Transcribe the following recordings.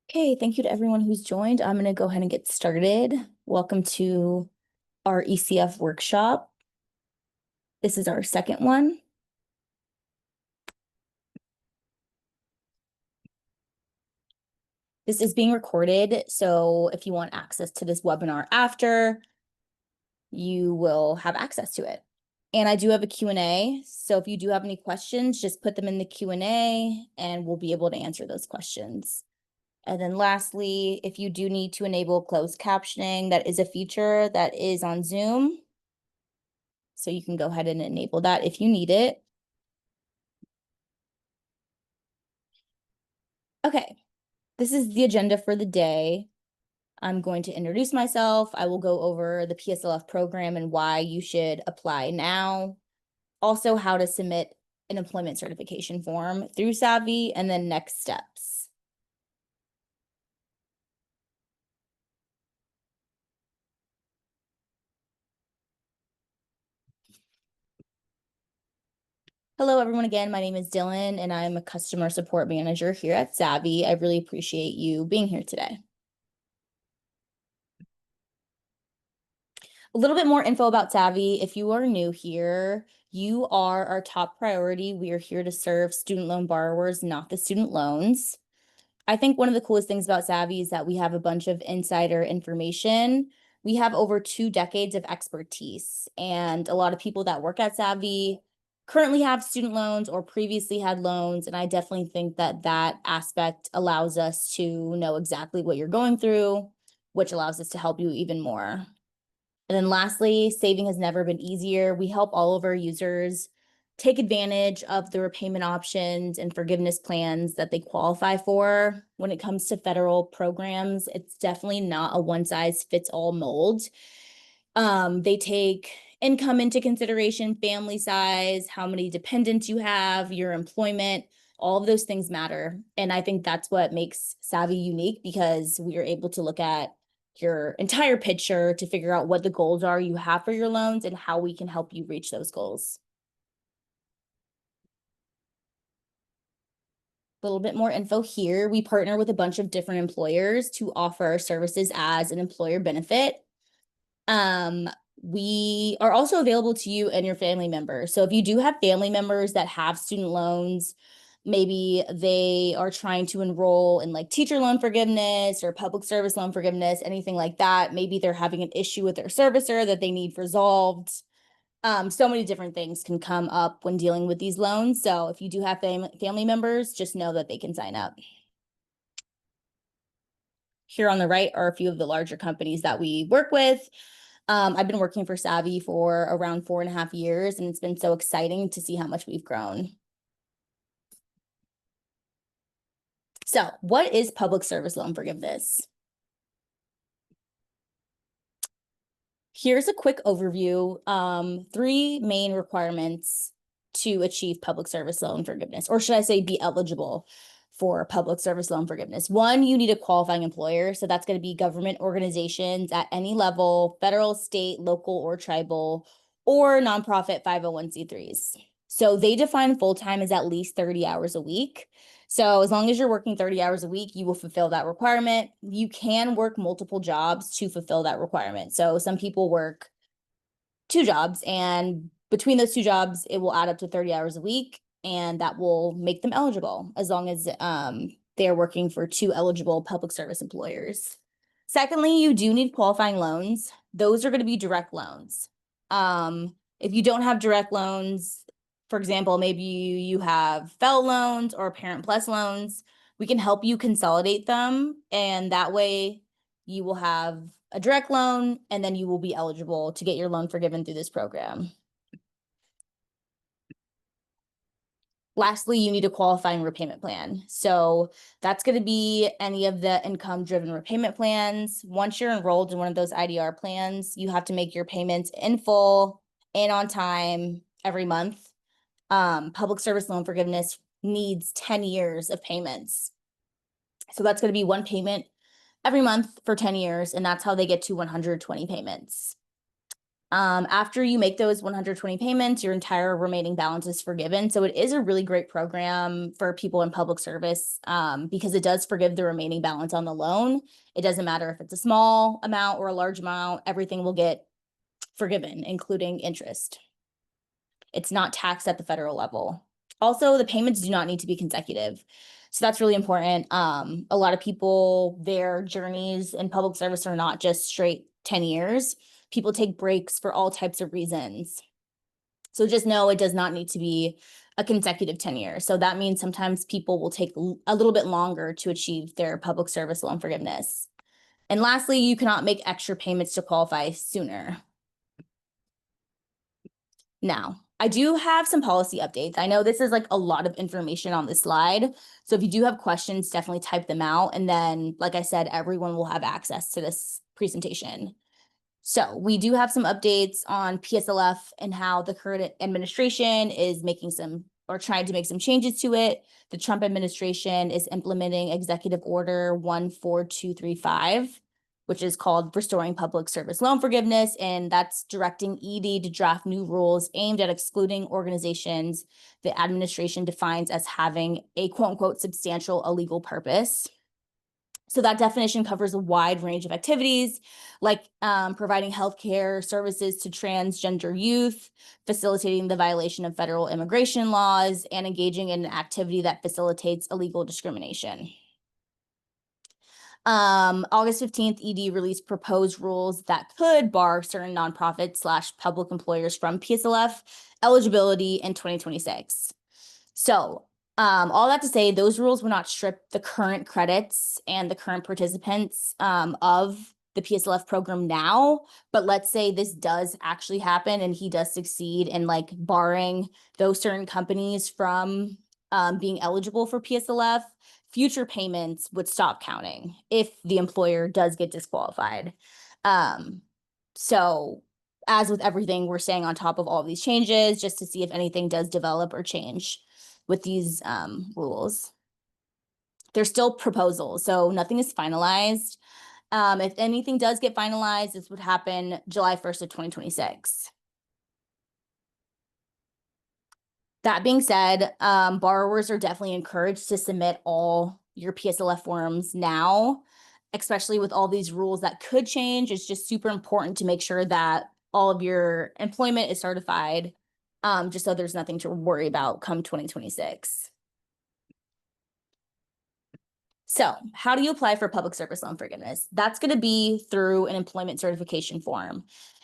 Okay, thank you to everyone who's joined. I'm going to go ahead and get started. Welcome to our ECF workshop. This is our second one. This is being recorded, so if you want access to this webinar after, you will have access to it. And I do have a Q&A, so if you do have any questions, just put them in the Q&A and we'll be able to answer those questions. And then lastly, if you do need to enable closed captioning, that is a feature that is on Zoom. So you can go ahead and enable that if you need it. Okay, this is the agenda for the day. I'm going to introduce myself. I will go over the PSLF program and why you should apply now. Also, how to submit an employment certification form through Savi, and then next steps. Hello, everyone. Again, my name is Dylan, and I'm a customer support manager here at Savi. I really appreciate you being here today. A little bit more info about Savi. If you are new here, you are our top priority. We are here to serve student loan borrowers, not the student loans. I think one of the coolest things about Savi is that we have a bunch of insider information. We have over 2 decades of expertise, and a lot of people that work at Savi currently have student loans or previously had loans. And I definitely think that that aspect allows us to know exactly what you're going through, which allows us to help you even more. And then lastly, saving has never been easier. We help all of our users take advantage of the repayment options and forgiveness plans that they qualify for. When it comes to federal programs, it's definitely not a one-size-fits-all mold. They take income into consideration, family size, how many dependents you have, your employment, all of those things matter. And I think that's what makes Savi unique, because we are able to look at your entire picture to figure out what the goals are you have for your loans and how we can help you reach those goals. A little bit more info here. We partner with a bunch of different employers to offer our services as an employer benefit. We are also available to you and your family members. So if you do have family members that have student loans, maybe they are trying to enroll in like teacher loan forgiveness or public service loan forgiveness, anything like that. Maybe they're having an issue with their servicer that they need resolved. So many different things can come up when dealing with these loans. So if you do have family members, just know that they can sign up. Here on the right are a few of the larger companies that we work with. I've been working for Savi for around 4.5 years, and it's been so exciting to see how much we've grown. So what is public service loan forgiveness? Here's a quick overview. 3 main requirements to achieve public service loan forgiveness, or should I say be eligible for public service loan forgiveness. 1, you need a qualifying employer. So that's going to be government organizations at any level, federal, state, local, or tribal, or nonprofit 501c3s. So they define full-time as at least 30 hours a week. So as long as you're working 30 hours a week, you will fulfill that requirement. You can work multiple jobs to fulfill that requirement. So some people work 2 jobs, and between those 2 jobs, it will add up to 30 hours a week, and that will make them eligible as long as they're working for 2 eligible public service employers. Secondly, you do need qualifying loans. Those are going to be direct loans. If you don't have direct loans, for example, maybe you have FFEL loans or Parent Plus loans, we can help you consolidate them, and that way you will have a direct loan, and then you will be eligible to get your loan forgiven through this program. Lastly, you need a qualifying repayment plan. So that's going to be any of the income-driven repayment plans. Once you're enrolled in one of those IDR plans, you have to make your payments in full and on time every month. Public service loan forgiveness needs 10 years of payments. So that's going to be 1 payment every month for 10 years, and that's how they get to 120 payments. After you make those 120 payments, your entire remaining balance is forgiven. So it is a really great program for people in public service, because it does forgive the remaining balance on the loan. It doesn't matter if it's a small amount or a large amount, everything will get forgiven, including interest. It's not taxed at the federal level. Also, the payments do not need to be consecutive. So that's really important. A lot of people, their journeys in public service are not just straight 10 years. People take breaks for all types of reasons. So just know it does not need to be a consecutive 10 years. So that means sometimes people will take a little bit longer to achieve their public service loan forgiveness. And lastly, you cannot make extra payments to qualify sooner. Now, I do have some policy updates. I know this is like a lot of information on this slide. So if you do have questions, definitely type them out. And then, like I said, everyone will have access to this presentation. So we do have some updates on PSLF and how the current administration is making some or trying to make some changes to it. The Trump administration is implementing Executive Order 14235, which is called Restoring Public Service Loan Forgiveness, and that's directing ED to draft new rules aimed at excluding organizations the administration defines as having a quote unquote substantial illegal purpose. So that definition covers a wide range of activities like providing healthcare services to transgender youth, facilitating the violation of federal immigration laws, and engaging in an activity that facilitates illegal discrimination. August 15th, ED released proposed rules that could bar certain nonprofits / public employers from PSLF eligibility in 2026. So all that to say, those rules will not strip the current credits and the current participants of the PSLF program now, but let's say this does actually happen and he does succeed in like barring those certain companies from being eligible for PSLF, future payments would stop counting if the employer does get disqualified. So as with everything, we're staying on top of all of these changes just to see if anything does develop or change with these rules. They're still proposals, so nothing is finalized. If anything does get finalized, this would happen July 1st of 2026. That being said, borrowers are definitely encouraged to submit all your PSLF forms now, especially with all these rules that could change. It's just super important to make sure that all of your employment is certified, just so there's nothing to worry about come 2026. So how do you apply for public service loan forgiveness? That's going to be through an employment certification form.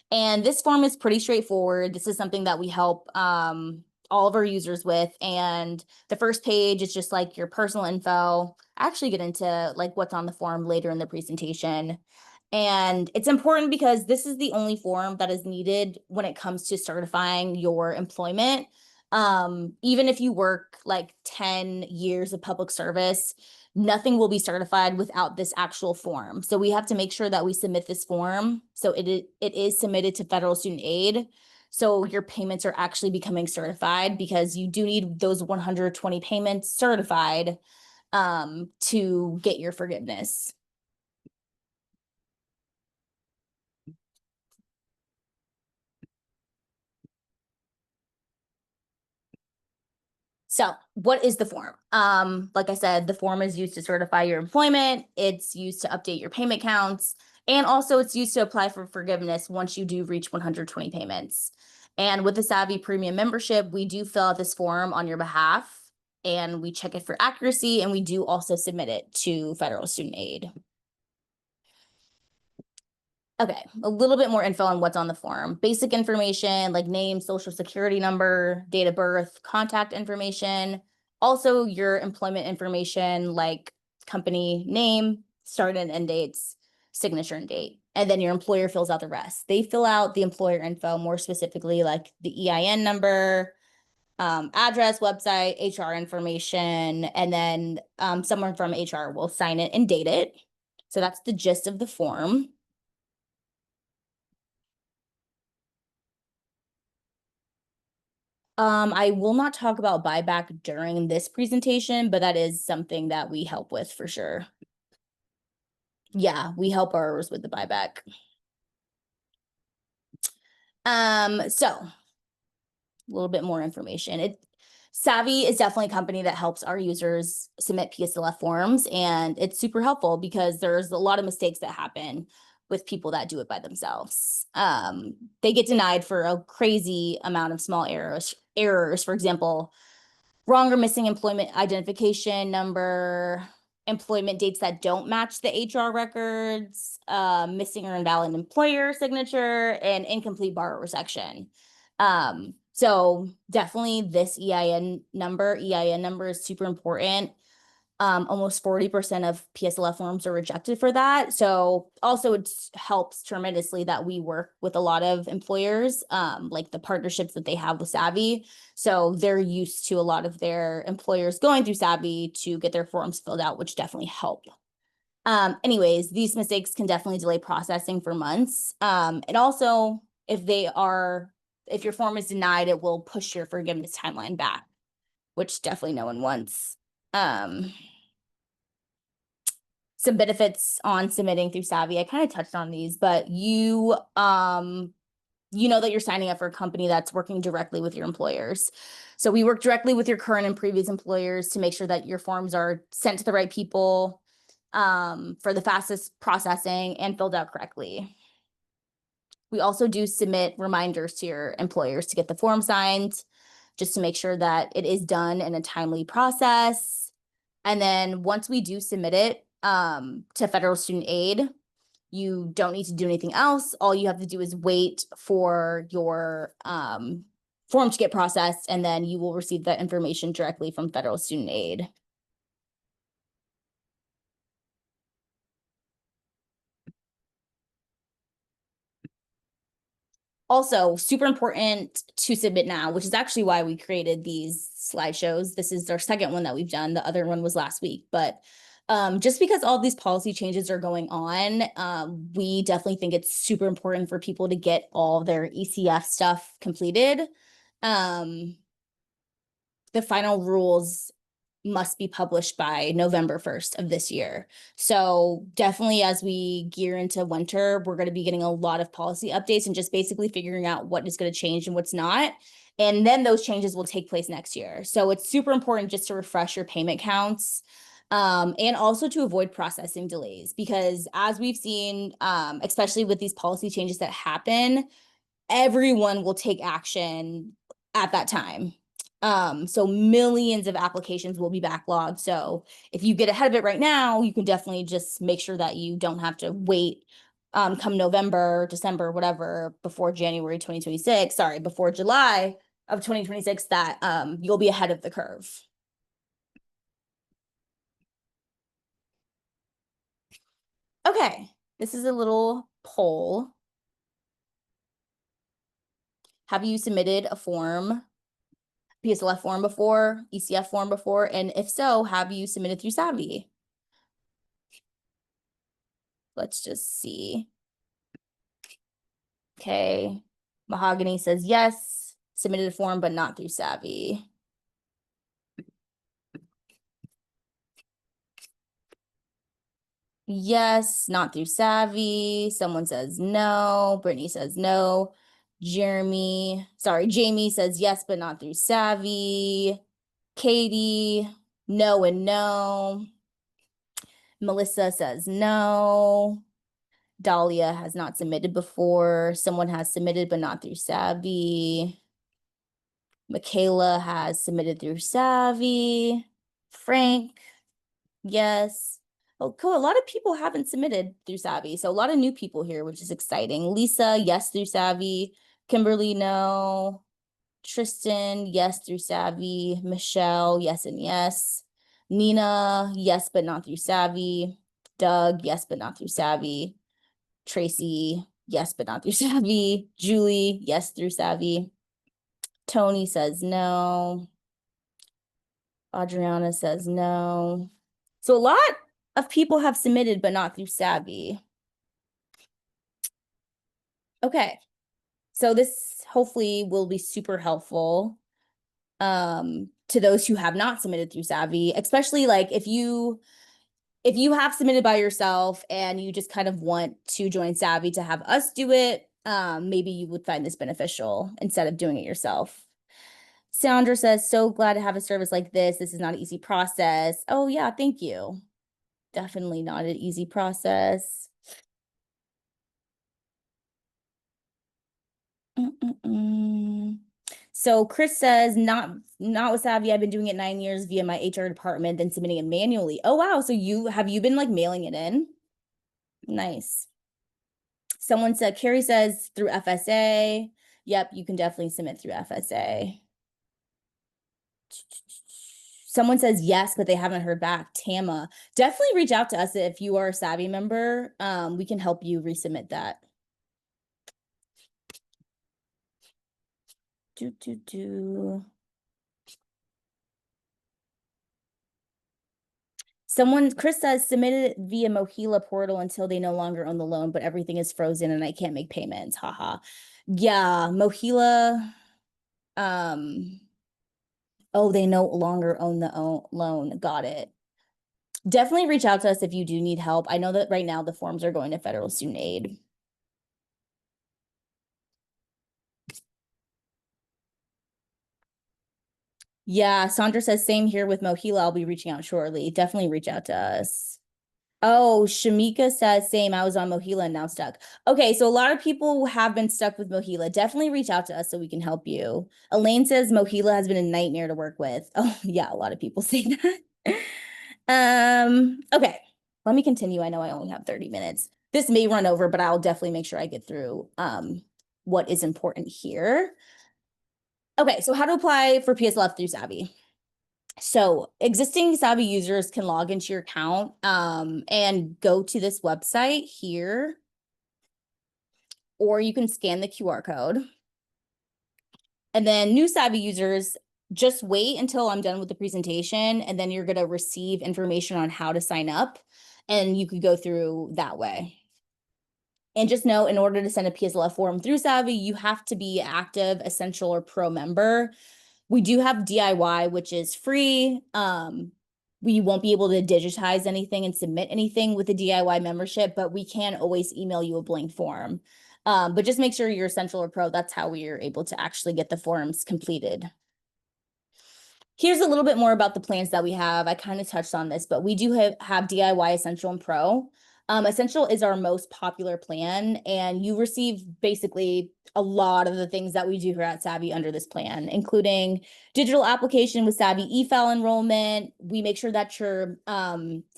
And this form is pretty straightforward. This is something that we help all of our users with. And the first page is just like your personal info. I actually get into like what's on the form later in the presentation. And it's important because this is the only form that is needed when it comes to certifying your employment. Even if you work like 10 years of public service, nothing will be certified without this actual form. So we have to make sure that we submit this form. So it is submitted to federal student aid. So your payments are actually becoming certified because you do need those 120 payments certified to get your forgiveness. So what is the form? Like I said, the form is used to certify your employment. It's used to update your payment counts. And also it's used to apply for forgiveness once you do reach 120 payments. And with the Savi Premium membership, we do fill out this form on your behalf and we check it for accuracy, and we do also submit it to federal student aid. Okay, a little bit more info on what's on the form. Basic information like name, social security number, date of birth, contact information. Also your employment information like company name, start and end dates, signature and date. And then your employer fills out the rest. They fill out the employer info, more specifically like the EIN number, address, website, HR information, and then someone from HR will sign it and date it. So that's the gist of the form. I will not talk about buyback during this presentation, but that is something that we help with for sure. Yeah, we help borrowers with the buyback. So a little bit more information. Savi is definitely a company that helps our users submit PSLF forms, and it's super helpful because there's a lot of mistakes that happen with people that do it by themselves. They get denied for a crazy amount of small errors. For example, wrong or missing employment identification number, employment dates that don't match the HR records, missing or invalid employer signature, and incomplete borrower section. So definitely this EIN number is super important. Almost 40% of PSLF forms are rejected for that. So also it helps tremendously that we work with a lot of employers, like the partnerships that they have with Savi. So they're used to a lot of their employers going through Savi to get their forms filled out, which definitely help. Anyways, these mistakes can definitely delay processing for months. And also, if your form is denied, it will push your forgiveness timeline back, which definitely no one wants. Some benefits on submitting through Savi. I kind of touched on these, but you know that you're signing up for a company that's working directly with your employers. So we work directly with your current and previous employers to make sure that your forms are sent to the right people for the fastest processing and filled out correctly. We also do submit reminders to your employers to get the form signed, just to make sure that it is done in a timely process. And then once we do submit it to federal student aid, you don't need to do anything else. All you have to do is wait for your form to get processed, and then you will receive that information directly from federal student aid. Also, super important to submit now, which is actually why we created these slideshows. This is our second one that we've done. The other one was last week, but just because all these policy changes are going on, we definitely think it's super important for people to get all their ECF stuff completed. The final rules must be published by November 1st of this year. So definitely as we gear into winter, we're going to be getting a lot of policy updates and just basically figuring out what is going to change and what's not. And then those changes will take place next year. So it's super important just to refresh your payment counts. And also to avoid processing delays, because as we've seen, especially with these policy changes that happen, everyone will take action at that time. So millions of applications will be backlogged. So if you get ahead of it right now, you can definitely just make sure that you don't have to wait come November, December, whatever, before January 2026, before July of 2026, that you'll be ahead of the curve. Okay, this is a little poll. Have you submitted a form, PSLF form before, ECF form before? And if so, have you submitted through Savi? Let's just see. Okay, Mahogany says yes, submitted a form, but not through Savi. Yes, not through Savi. Someone says no. Brittany says no. Jamie says yes, but not through Savi. Katie, no and no. Melissa says no. Dahlia has not submitted before. Someone has submitted, but not through Savi. Michaela has submitted through Savi. Frank, yes. Oh, cool. A lot of people haven't submitted through Savi. So a lot of new people here, which is exciting. Lisa, yes, through Savi. Kimberly, no. Tristan, yes, through Savi. Michelle, yes and yes. Nina, yes, but not through Savi. Doug, yes, but not through Savi. Tracy, yes, but not through Savi. Julie, yes, through Savi. Tony says no. Adriana says no. So a lot of people have submitted, but not through Savi. Okay. So this hopefully will be super helpful to those who have not submitted through Savi, especially like if you have submitted by yourself and you just kind of want to join Savi to have us do it, maybe you would find this beneficial instead of doing it yourself. Sandra says, so glad to have a service like this. This is not an easy process. Oh, yeah, thank you. Definitely not an easy process. So Chris says, not with Savi. I've been doing it 9 years via my HR department, then submitting it manually. Oh, wow. So you been like mailing it in? Nice. Someone said, Carrie says through FSA. Yep, you can definitely submit through FSA. Someone says yes, but they haven't heard back. Tama, definitely reach out to us if you are a Savi member. We can help you resubmit that. Chris says, submitted it via Mohila portal until they no longer own the loan, but everything is frozen and I can't make payments. Haha. Yeah, Mohila. Oh, they no longer own the loan. Got it. Definitely reach out to us if you do need help. I know that right now the forms are going to federal student aid. Yeah, Sandra says same here with Mohila. I'll be reaching out shortly. Definitely reach out to us. Oh, Shamika says same. I was on Mohila and now stuck. Okay, so a lot of people have been stuck with Mohila. Definitely reach out to us so we can help you. Elaine says Mohila has been a nightmare to work with. Oh, yeah, a lot of people say that. Okay, let me continue. I know I only have 30 minutes. This may run over, but I'll definitely make sure I get through what is important here. Okay, so how to apply for PSLF through Savi. So existing Savi users can log into your account and go to this website here, or you can scan the QR code. And then new Savi users, just wait until I'm done with the presentation, and then you're going to receive information on how to sign up, and you could go through that way. And just know, in order to send a PSLF form through Savi, you have to be active, essential, or pro member. We do have DIY, which is free. We won't be able to digitize anything and submit anything with a DIY membership, but we can always email you a blank form. But just make sure you're essential or pro. That's how we are able to actually get the forms completed. Here's a little bit more about the plans that we have. I kind of touched on this, but we do have DIY, Essential, and Pro. Essential is our most popular plan, and you receive basically a lot of the things that we do here at Savi under this plan, including digital application with Savi eFile enrollment. We make sure that your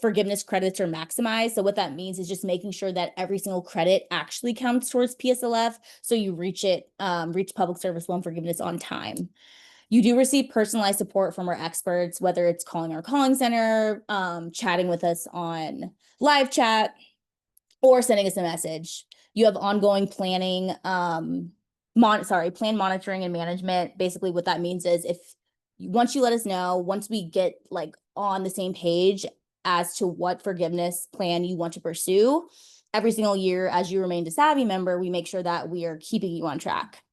forgiveness credits are maximized. So what that means is just making sure that every single credit actually counts towards PSLF, so you reach public service loan forgiveness on time. You do receive personalized support from our experts, whether it's calling our calling center, chatting with us on live chat, or sending us a message. You have ongoing planning, plan monitoring and management. Basically, what that means is once you let us know, once we get like on the same page as to what forgiveness plan you want to pursue, every single year as you remain a Savi member, we make sure that we are keeping you on track.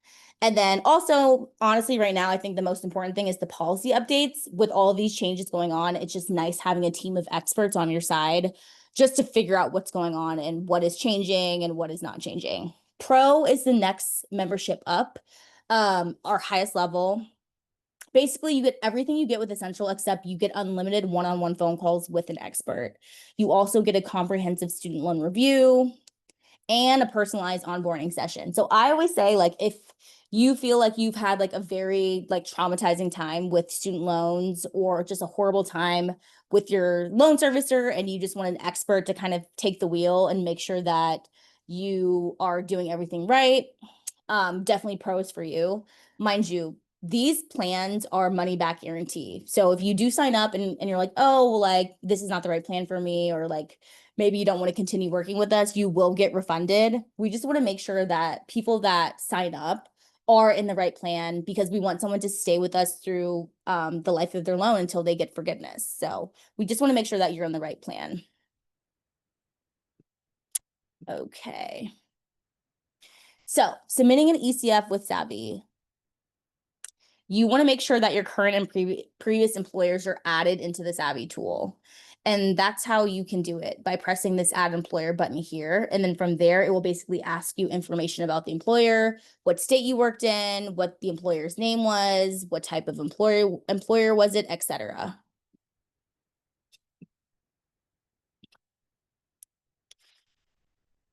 And then also, honestly, right now, I think the most important thing is the policy updates. With all of these changes going on, it's just nice having a team of experts on your side just to figure out what's going on and what is changing and what is not changing. Pro is the next membership up, our highest level. Basically, you get everything you get with Essential, except you get unlimited one-on-one phone calls with an expert. You also get a comprehensive student loan review and a personalized onboarding session. So I always say, like, if you feel like you've had like a very like traumatizing time with student loans or just a horrible time with your loan servicer and you just want an expert to kind of take the wheel and make sure that you are doing everything right, definitely pros for you. Mind you, these plans are money back guarantee. So if you do sign up and you're like, oh, well, like this is not the right plan for me, or like maybe you don't want to continue working with us, you will get refunded. We just want to make sure that people that sign up are in the right plan, because we want someone to stay with us through the life of their loan until they get forgiveness. So we just want to make sure that you're in the right plan. Okay. So submitting an ECF with Savi. You want to make sure that your current and previous employers are added into the Savi tool. And that's how you can do it, by pressing this add employer button here. And then from there, it will basically ask you information about the employer, what state you worked in, what the employer's name was, what type of employer was it, etc.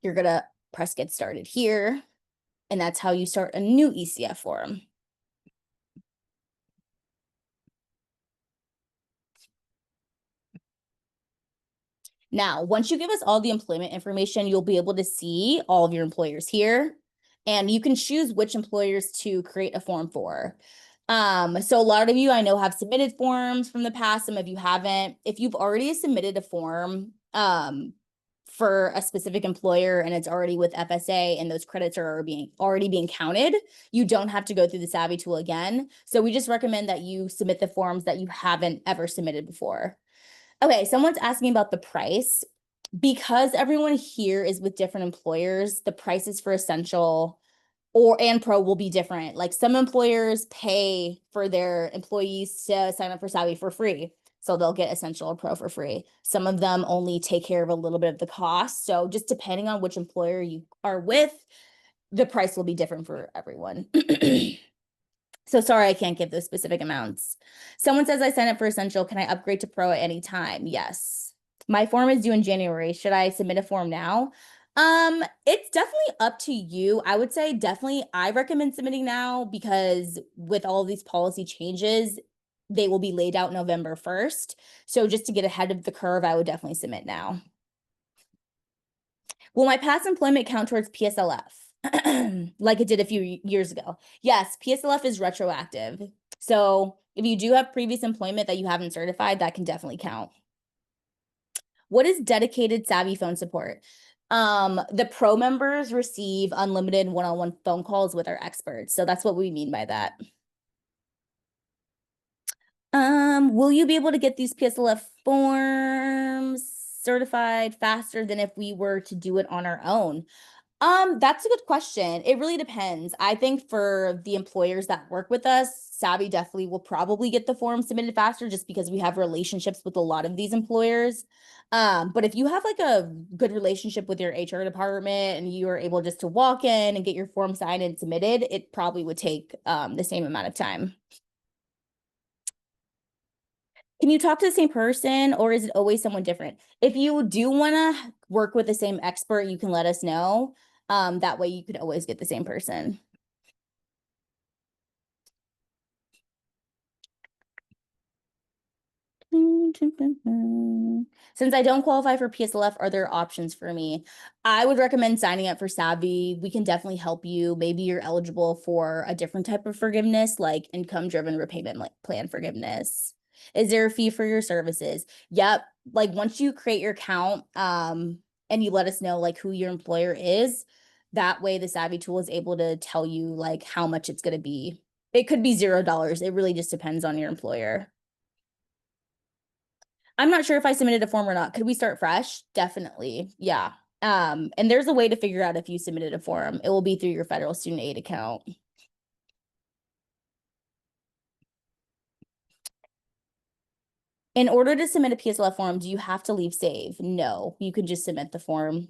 You're gonna press get started here, and that's how you start a new ECF form. Now, once you give us all the employment information, you'll be able to see all of your employers here, and you can choose which employers to create a form for. So a lot of you I know have submitted forms from the past, some of you haven't. If you've already submitted a form for a specific employer and it's already with FSA and those credits are already being counted, you don't have to go through the Savi tool again. So we just recommend that you submit the forms that you haven't ever submitted before. Okay, someone's asking about the price. Because everyone here is with different employers, the prices for Essential and Pro will be different. Like some employers pay for their employees to sign up for Savi for free. So they'll get Essential or Pro for free. Some of them only take care of a little bit of the cost. So just depending on which employer you are with, the price will be different for everyone. So sorry, I can't give those specific amounts. Someone says I sign up for Essential. Can I upgrade to Pro at any time? Yes. My form is due in January. Should I submit a form now? It's definitely up to you. I would say definitely I recommend submitting now because with all of these policy changes, they will be laid out November 1st. So just to get ahead of the curve, I would definitely submit now. Will my past employment count towards PSLF? Like it did a few years ago? Yes, PSLF is retroactive. So if you do have previous employment that you haven't certified, that can definitely count. What is dedicated Savi phone support? The pro members receive unlimited one-on-one phone calls with our experts. So that's what we mean by that. Will you be able to get these PSLF forms certified faster than if we were to do it on our own? That's a good question. It really depends. I think for the employers that work with us, Savi definitely will probably get the form submitted faster just because we have relationships with a lot of these employers. But if you have like a good relationship with your HR department and you are able just to walk in and get your form signed and submitted, it probably would take the same amount of time. Can you talk to the same person or is it always someone different? If you do want to work with the same expert, you can let us know. That way you could always get the same person. Since I don't qualify for PSLF, are there options for me? I would recommend signing up for Savi. We can definitely help you. Maybe you're eligible for a different type of forgiveness, like income-driven repayment plan forgiveness. Is there a fee for your services? Yep. Like once you create your account, and you let us know like who your employer is, that way the Savi tool is able to tell you like how much it's going to be. It could be $0. It really just depends on your employer. I'm not sure if I submitted a form or not. Could we start fresh? Definitely. Yeah. And there's a way to figure out if you submitted a form. It will be through your federal student aid account. In order to submit a PSLF form, do you have to leave save? No, you can just submit the form.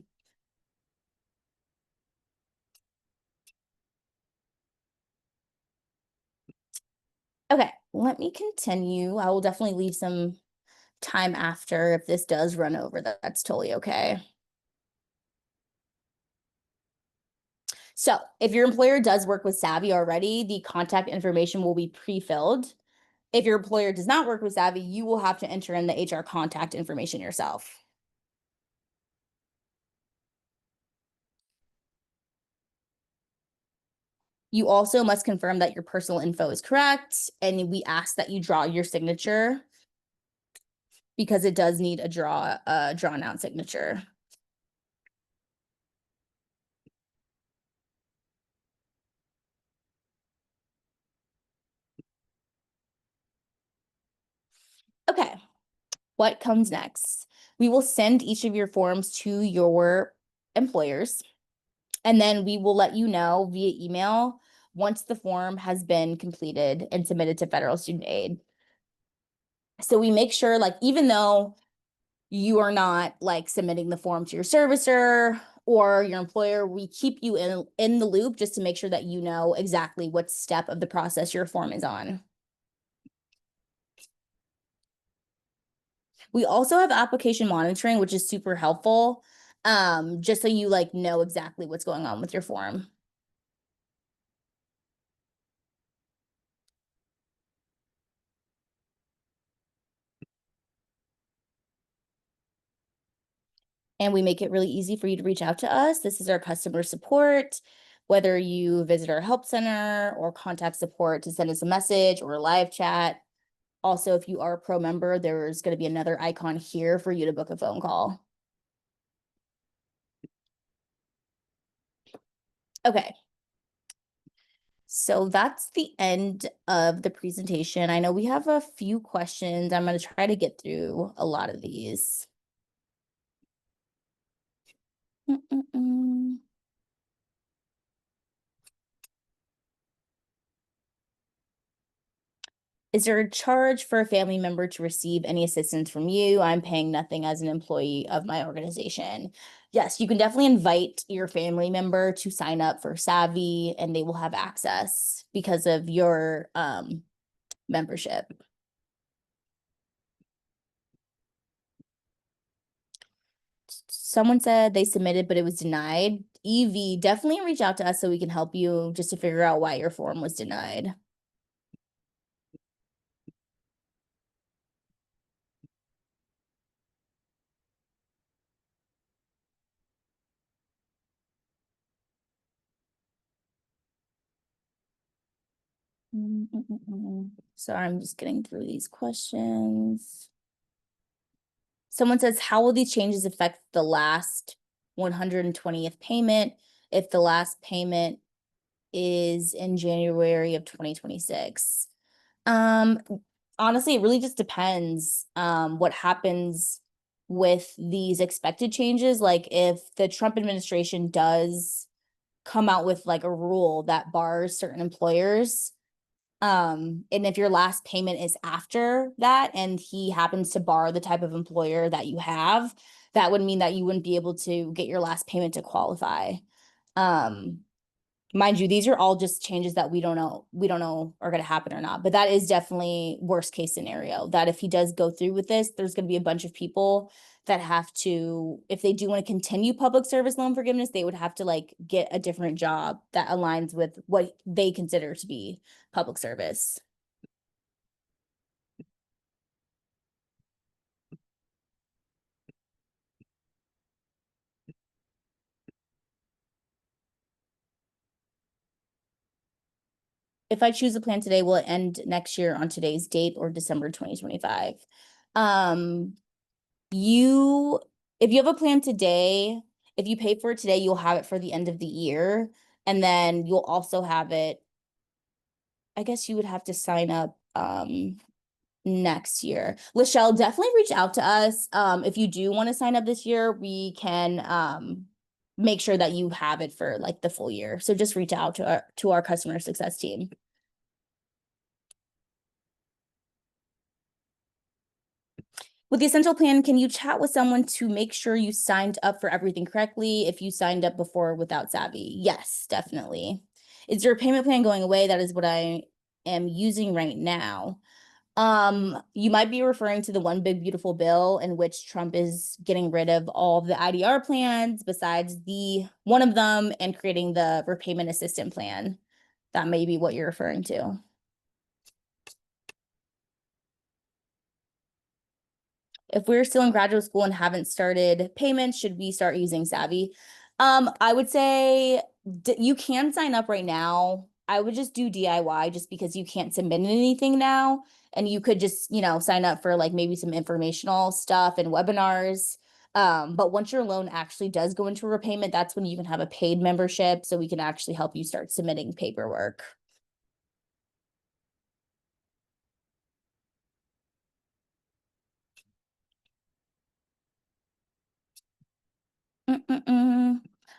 Okay, let me continue. I will definitely leave some time after if this does run over. That's totally okay. So if your employer does work with Savi already, the contact information will be pre-filled. If your employer does not work with Savi, you will have to enter in the HR contact information yourself. You also must confirm that your personal info is correct, and we ask that you draw your signature because it does need a drawn out signature. Okay, what comes next? We will send each of your forms to your employers, and then we will let you know via email once the form has been completed and submitted to federal student aid. So we make sure, like, even though you are not like submitting the form to your servicer or your employer. We keep you in the loop just to make sure that you know exactly what step of the process your form is on. We also have application monitoring, which is super helpful, just so you like know exactly what's going on with your form. And we make it really easy for you to reach out to us. This is our customer support. Whether you visit our help center or contact support to send us a message or a live chat. Also, if you are a pro member, there's going to be another icon here for you to book a phone call. Okay. So that's the end of the presentation. I know we have a few questions. I'm going to try to get through a lot of these. Is there a charge for a family member to receive any assistance from you? I'm paying nothing as an employee of my organization. Yes, you can definitely invite your family member to sign up for Savi and they will have access because of your membership. Someone said they submitted, but it was denied. Evie, definitely reach out to us so we can help you just to figure out why your form was denied. So I'm just getting through these questions. Someone says, how will these changes affect the last 120th payment if the last payment is in January of 2026? Honestly, it really just depends what happens with these expected changes. Like if the Trump administration does come out with like a rule that bars certain employers, and if your last payment is after that and he happens to bar the type of employer that you have, that would mean that you wouldn't be able to get your last payment to qualify. Um, Mind you, these are all just changes that we don't know are going to happen or not, but that is definitely worst case scenario, that if he does go through with this, there's going to be a bunch of people that have to, if they do want to continue public service loan forgiveness, they would have to like get a different job that aligns with what they consider to be public service. If I choose a plan today, will it end next year on today's date or December 2025? Um, you, if you have a plan today, if you pay for it today, you'll have it for the end of the year. And then you'll also have it, I guess you would have to sign up next year. Lachelle, definitely reach out to us. If you do want to sign up this year, we can make sure that you have it for like the full year. So just reach out to our customer success team. With the essential plan, can you chat with someone to make sure you signed up for everything correctly if you signed up before without Savi? Yes, definitely. Is your payment plan going away? That is what I am using right now. You might be referring to the one big beautiful bill in which Trump is getting rid of all of the IDR plans besides the one of them and creating the repayment assistant plan. That may be what you're referring to. If we're still in graduate school and haven't started payments, should we start using Savi? I would say you can sign up right now. I would just do DIY just because you can't submit anything now. And you could just, sign up for like maybe some informational stuff and webinars. But once your loan actually does go into repayment, that's when you can have a paid membership. So we can actually help you start submitting paperwork.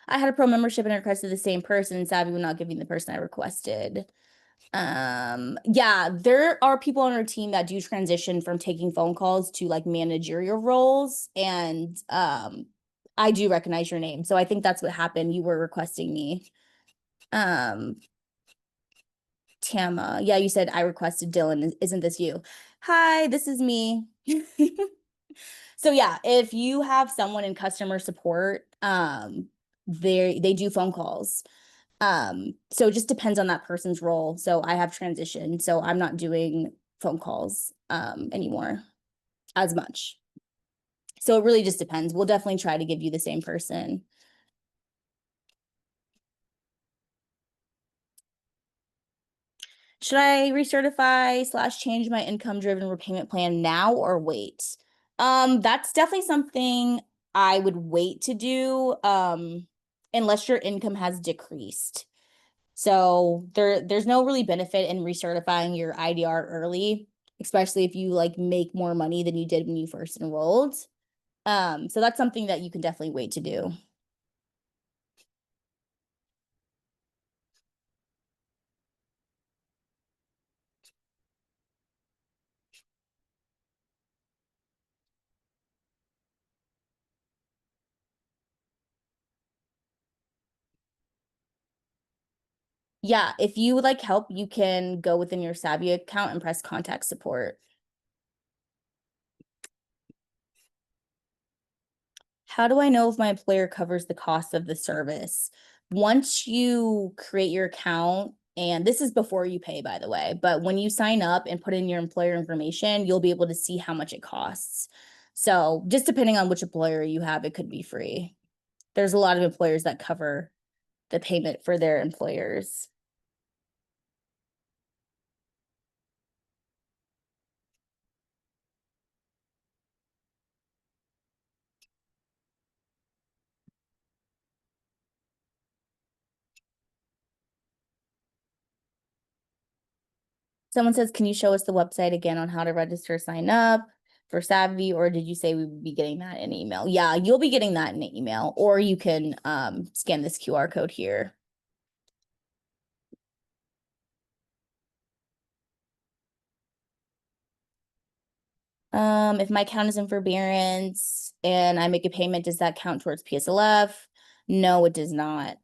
I had a pro membership and I requested the same person. Savvy would not give me the person I requested. Yeah, there are people on our team that do transition from taking phone calls to like managerial roles, and I do recognize your name. So I think that's what happened. You were requesting me. Um, Tama. Yeah, you said I requested Dylan. Isn't this you? Hi, this is me. So yeah, if you have someone in customer support, they do phone calls. So it just depends on that person's role. So I have transitioned, so I'm not doing phone calls anymore as much. So it really just depends. We'll definitely try to give you the same person. Should I recertify slash change my income driven repayment plan now or wait? That's definitely something I would wait to do, unless your income has decreased. So there's no really benefit in recertifying your IDR early, especially if you like make more money than you did when you first enrolled. So that's something that you can definitely wait to do. Yeah, if you would like help, you can go within your Savi account and press contact support. How do I know if my employer covers the cost of the service? Once you create your account, and this is before you pay, by the way, but when you sign up and put in your employer information, you'll be able to see how much it costs. So just depending on which employer you have, it could be free. There's a lot of employers that cover the payment for their employers. Someone says, can you show us the website again on how to register, sign up for Savi, or did you say we would be getting that in email? Yeah, you'll be getting that in email, or you can scan this QR code here. If my account is in forbearance and I make a payment, does that count towards PSLF? No, it does not.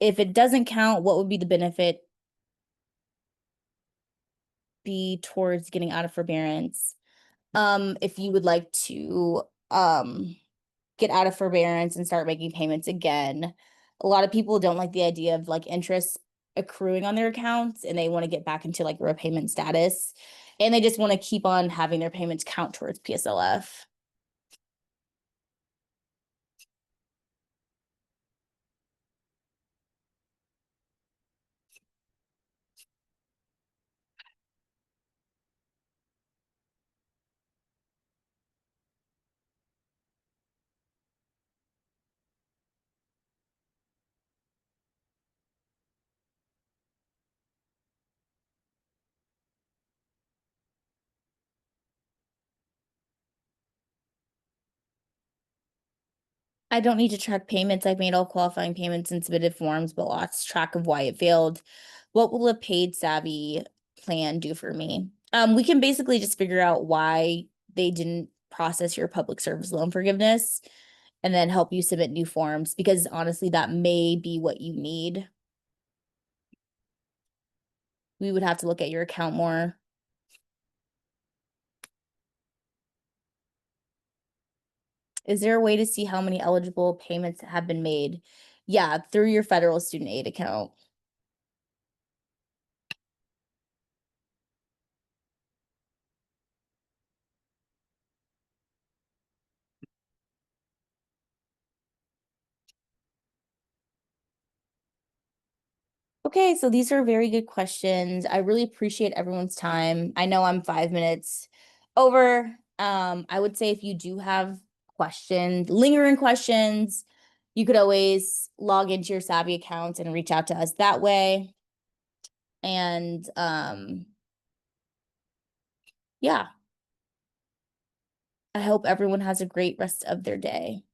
If it doesn't count, what would be the benefit be towards getting out of forbearance? If you would like to get out of forbearance and start making payments again, a lot of people don't like the idea of like interest accruing on their accounts, and they want to get back into like repayment status, and they just want to keep on having their payments count towards PSLF. I don't need to track payments. I've made all qualifying payments and submitted forms, but lost track of why it failed. What will a paid Savi plan do for me? We can basically just figure out why they didn't process your public service loan forgiveness and then help you submit new forms, because honestly, that may be what you need. We would have to look at your account more. Is there a way to see how many eligible payments have been made? Yeah, through your federal student aid account. Okay, so these are very good questions. I really appreciate everyone's time. I know I'm 5 minutes over. I would say if you do have questions, lingering questions, you could always log into your Savi account and reach out to us that way. And yeah, I hope everyone has a great rest of their day.